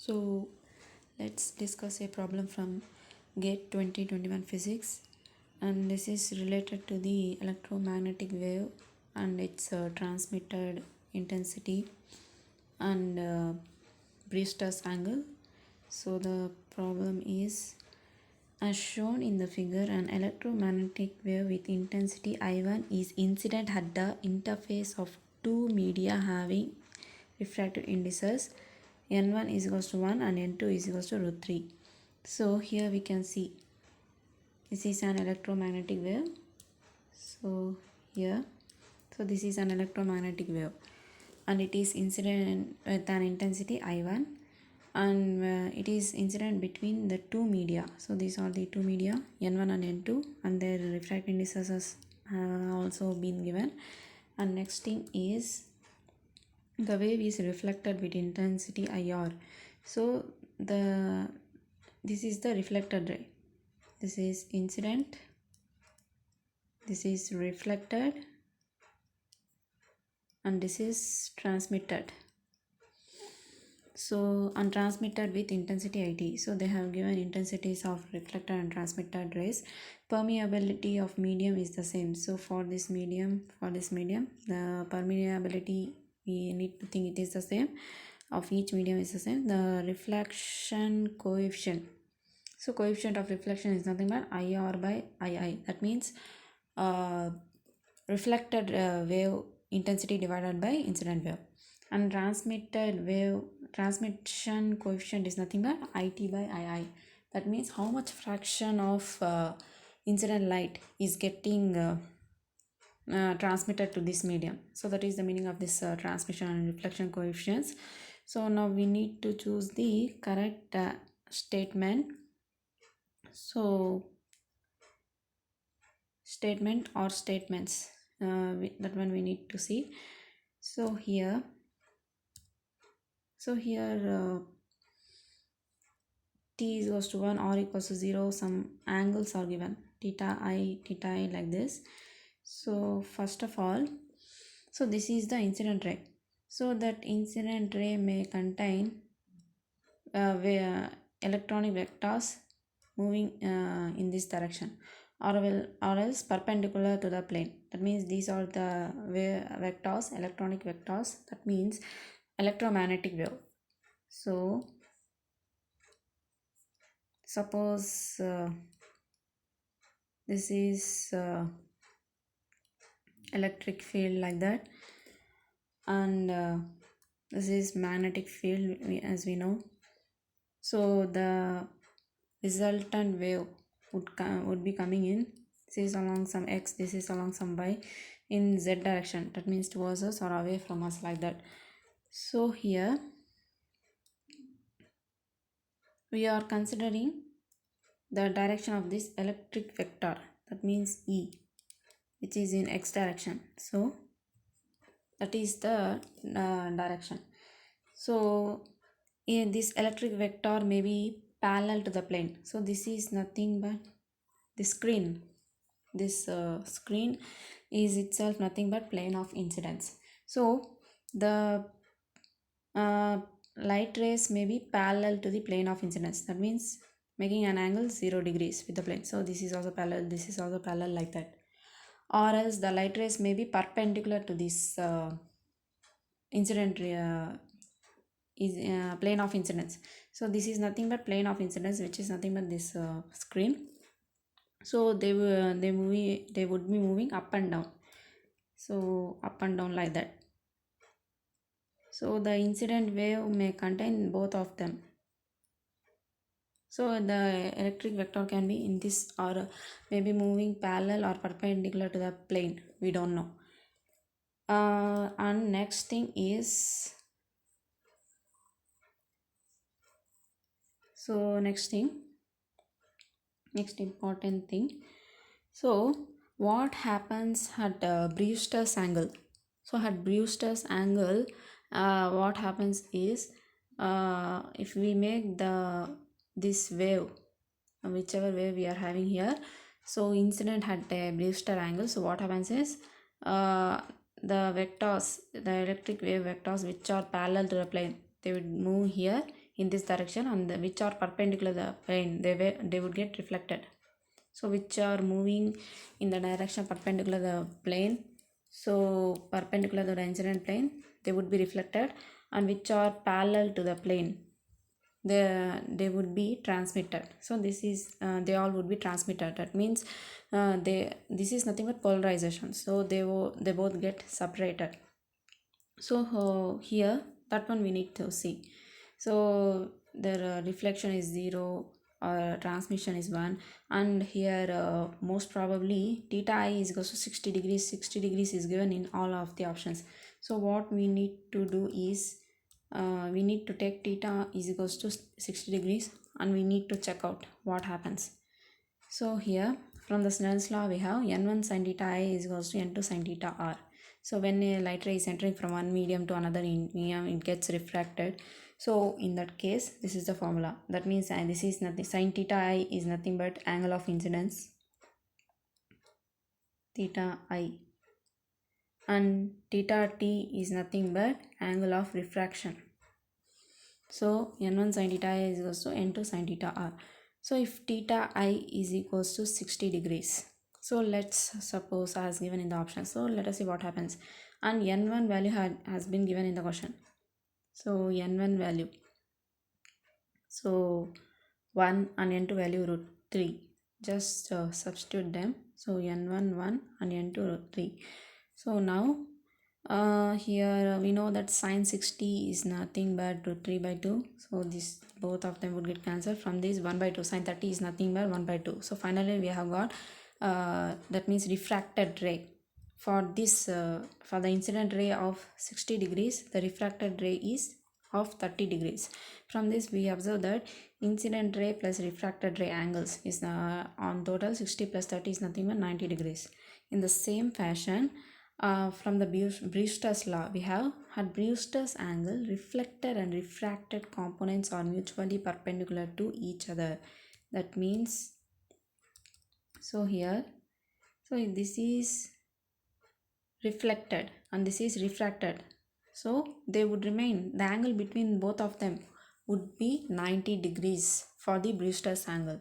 So let's discuss a problem from GATE 2021 physics, and this is related to the electromagnetic wave and its transmitted intensity and Brewster's angle. So the problem is, as shown in the figure, an electromagnetic wave with intensity I1 is incident at the interface of two media having refractive indices n1 is equals to 1 and n2 is equals to root 3. So here we can see this is an electromagnetic wave. So this is an electromagnetic wave and it is incident with an intensity I1, and it is incident between the two media. So these are the two media n1 and n2, and their refractive indices have also been given. And next thing is, the wave is reflected with intensity IR. So this is the reflected ray, this is incident, this is reflected, and this is transmitted. So untransmitted with intensity IT. So they have given intensities of reflected and transmitted rays. Permeability of medium is the same. So for this medium, the permeability, we need to think it is the same, of each medium is the same. The reflection coefficient, so coefficient of reflection is nothing but IR by II. That means reflected wave intensity divided by incident wave. And transmitted wave transmission coefficient is nothing but IT by II. That means how much fraction of incident light is getting transmitted to this medium. So that is the meaning of this transmission and reflection coefficients. So now we need to choose the correct statement. So statement or statements, that one we need to see. So here t is equals to 1, r equals to 0, some angles are given, theta I like this. So first of all, so this is the incident ray. So that incident ray may contain electronic vectors moving in this direction, or else perpendicular to the plane. That means these are the vectors, electronic vectors. That means electromagnetic wave. So suppose this is electric field like that, and this is magnetic field, as we know. So the resultant wave would be coming in, this is along some x, this is along some y, in z direction. That means towards us or away from us, like that. So here we are considering the direction of this electric vector, that means E, which is in x direction. So that is the direction. So this electric vector may be parallel to the plane. So this is nothing but the screen. This screen is itself nothing but plane of incidence. So the light rays may be parallel to the plane of incidence. That means making an angle 0 degrees with the plane. So this is also parallel, this is also parallel, like that. Or else the light rays may be perpendicular to this incident plane of incidence. So this is nothing but plane of incidence, which is nothing but this screen. So they would be moving up and down. So up and down, like that. So the incident wave may contain both of them. So the electric vector can be in this, or maybe moving parallel or perpendicular to the plane, we don't know. And next thing is, so next important thing, so what happens at Brewster's angle? So at Brewster's angle, what happens is, if we make this wave, whichever wave we are having here, so incident at a Brewster angle, so what happens is, the electric wave vectors which are parallel to the plane, they would move here in this direction, and which are perpendicular to the plane, they would get reflected. So which are moving in the direction perpendicular to the plane, so perpendicular to the incident plane, they would be reflected, and which are parallel to the plane, they would be transmitted. So this is they all would be transmitted. That means this is nothing but polarization, so they both get separated. So here that one we need to see. So the reflection is 0, transmission is 1, and here most probably theta I is equals to 60 degrees. 60 degrees is given in all of the options. So what we need to do is we need to take theta is equals to 60 degrees, and we need to check out what happens. So here from the Snell's law we have n1 sin theta I is equals to n2 sin theta r. So when a light ray is entering from one medium to another medium, it gets refracted. So in that case, this is the formula. That means this is nothing, sin theta I is nothing but angle of incidence, theta I, and theta t is nothing but angle of refraction. So n1 sin theta I is equals to n2 sin theta r. So if theta I is equals to 60 degrees, so let's suppose as given in the option. So let us see what happens. And n1 value has been given in the question. So n1 value, so 1, and n2 value root 3. Just substitute them. So n1 1 and n2 root 3. So now here we know that sine 60 is nothing but root 3 by 2. So this both of them would get cancelled. From this 1 by 2, sine 30 is nothing but 1 by 2. So finally we have got that means refracted ray. For this for the incident ray of 60 degrees, the refracted ray is of 30 degrees. From this we observe that incident ray plus refracted ray angles is on total 60 plus 30 is nothing but 90 degrees. In the same fashion, from the Brewster's law, we have at Brewster's angle, reflected and refracted components are mutually perpendicular to each other. That means, so here, so this is reflected and this is refracted, so they would remain, the angle between both of them would be 90 degrees for the Brewster's angle.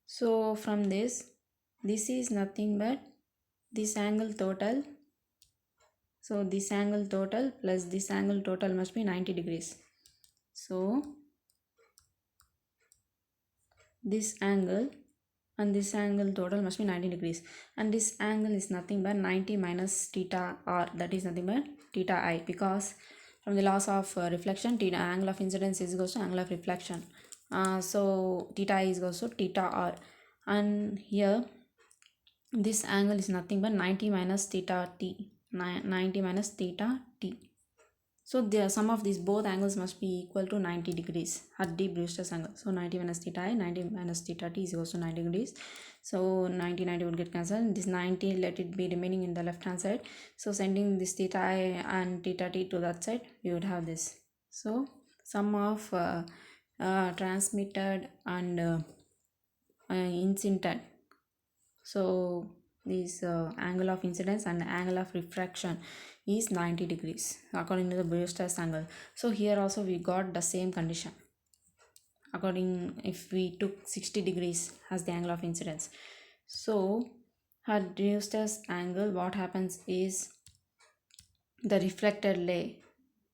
So from this is nothing but this angle total. So this angle total plus this angle total must be 90 degrees. So this angle and this angle total must be 90 degrees, and this angle is nothing but 90 minus theta r, that is nothing but theta I, because from the laws of reflection, theta angle of incidence is equals to angle of reflection. So theta I is equals to theta r, and here this angle is nothing but 90 minus theta t, 90 minus theta t. So the sum of these both angles must be equal to 90 degrees at the Brewster's angle. So 90 minus theta I, 90 minus theta t is also 90 degrees. So 90 would get cancelled. This 90 let it be remaining in the left hand side. So sending this theta I and theta t to that side, we would have this. So sum of transmitted and incident. So this angle of incidence and angle of refraction is 90 degrees according to the Brewster's angle. So here also we got the same condition. According, if we took 60 degrees as the angle of incidence, so at Brewster's angle, what happens is the reflected ray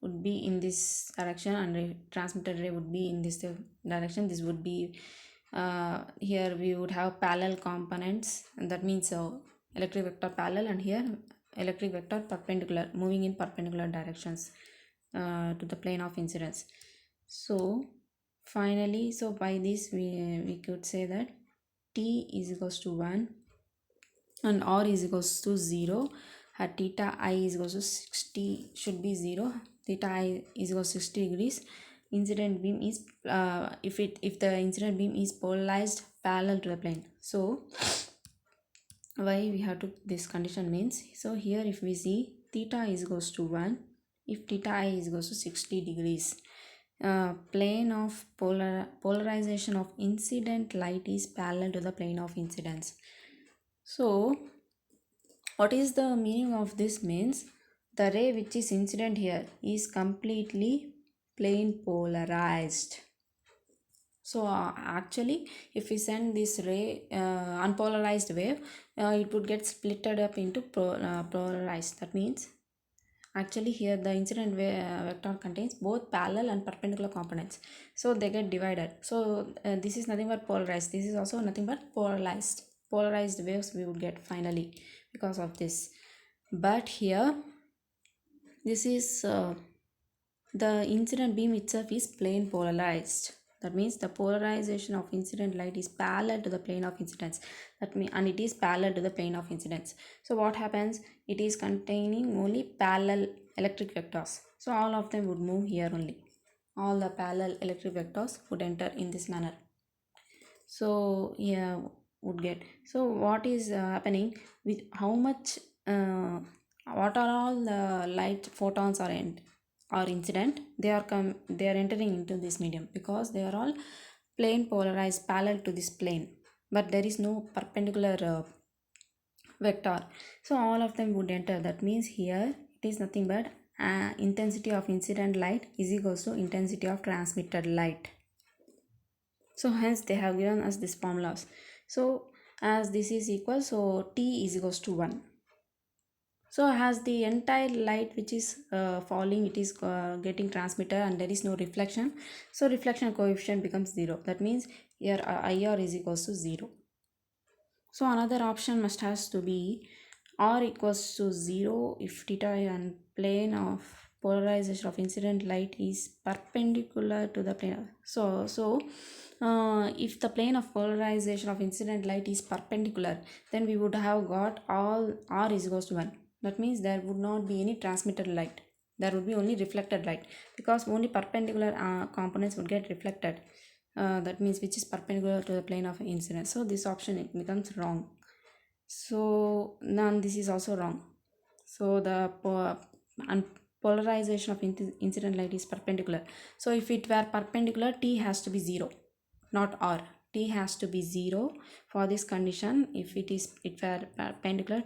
would be in this direction and the transmitted ray would be in this direction. This would be here we would have parallel components, and that means electric vector parallel, and here electric vector perpendicular, moving in perpendicular directions to the plane of incidence. So finally, so by this we could say that t is equals to 1 and r is equals to 0 at theta I is equals to 60 should be 0, theta I is equals to 60 degrees. Incident beam is if the incident beam is polarized parallel to the plane. So why we have to this condition means, so here if we see theta is equals to 1, if theta I is equals to 60 degrees, plane of polarization of incident light is parallel to the plane of incidence. So what is the meaning of this means, the ray which is incident here is completely plane polarized. So actually, if we send this ray unpolarized wave, it would get splitted up into polarized. That means actually here the incident vector contains both parallel and perpendicular components, so they get divided. So this is nothing but polarized, this is also nothing but polarized waves we would get finally because of this. But here this is the incident beam itself is plane polarized. That means the polarization of incident light is parallel to the plane of incidence. That means, and it is parallel to the plane of incidence. So what happens? It is containing only parallel electric vectors. So all of them would move here only. All the parallel electric vectors would enter in this manner. So yeah, would get. So what is happening with how much? What are all the light photons are in or incident? They are entering into this medium because they are all plane polarized parallel to this plane, but there is no perpendicular vector. So all of them would enter. That means here it is nothing but intensity of incident light is equals to intensity of transmitted light. So hence they have given us this formulas. So as this is equal, so T is equals to 1. So as the entire light which is falling, it is getting transmitted and there is no reflection. So reflection coefficient becomes 0. That means here IR is equals to 0. So another option must has to be R equals to 0 if theta and plane of polarization of incident light is perpendicular to the plane. If the plane of polarization of incident light is perpendicular, then we would have got all R is equals to 1. That means there would not be any transmitted light. There would be only reflected light because only perpendicular components would get reflected. That means which is perpendicular to the plane of incidence. So this option it becomes wrong. So none, this is also wrong. So the polarization of incident light is perpendicular. So if it were perpendicular, T has to be 0, not R. T has to be 0 for this condition. If it were perpendicular,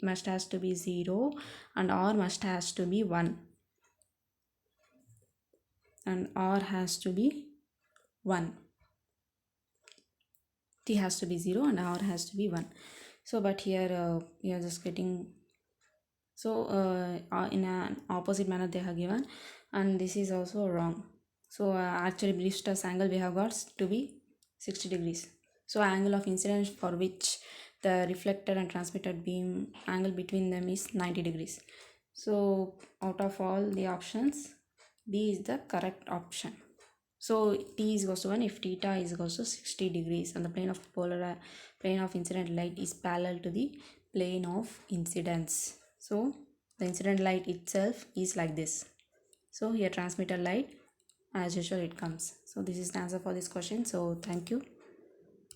must has to be 0 and R must has to be 1. And R has to be 1. T has to be 0 and R has to be 1. So but here we are just getting, so in an opposite manner they have given, and this is also wrong. So actually Brewster's angle we have got to be 60 degrees. So angle of incidence for which the reflected and transmitted beam angle between them is 90 degrees. So out of all the options, B is the correct option. So T is equals to 1 if theta is equals to 60 degrees and the plane of incident light is parallel to the plane of incidence. So the incident light itself is like this. So here transmitted light as usual it comes. So this is the answer for this question. So thank you.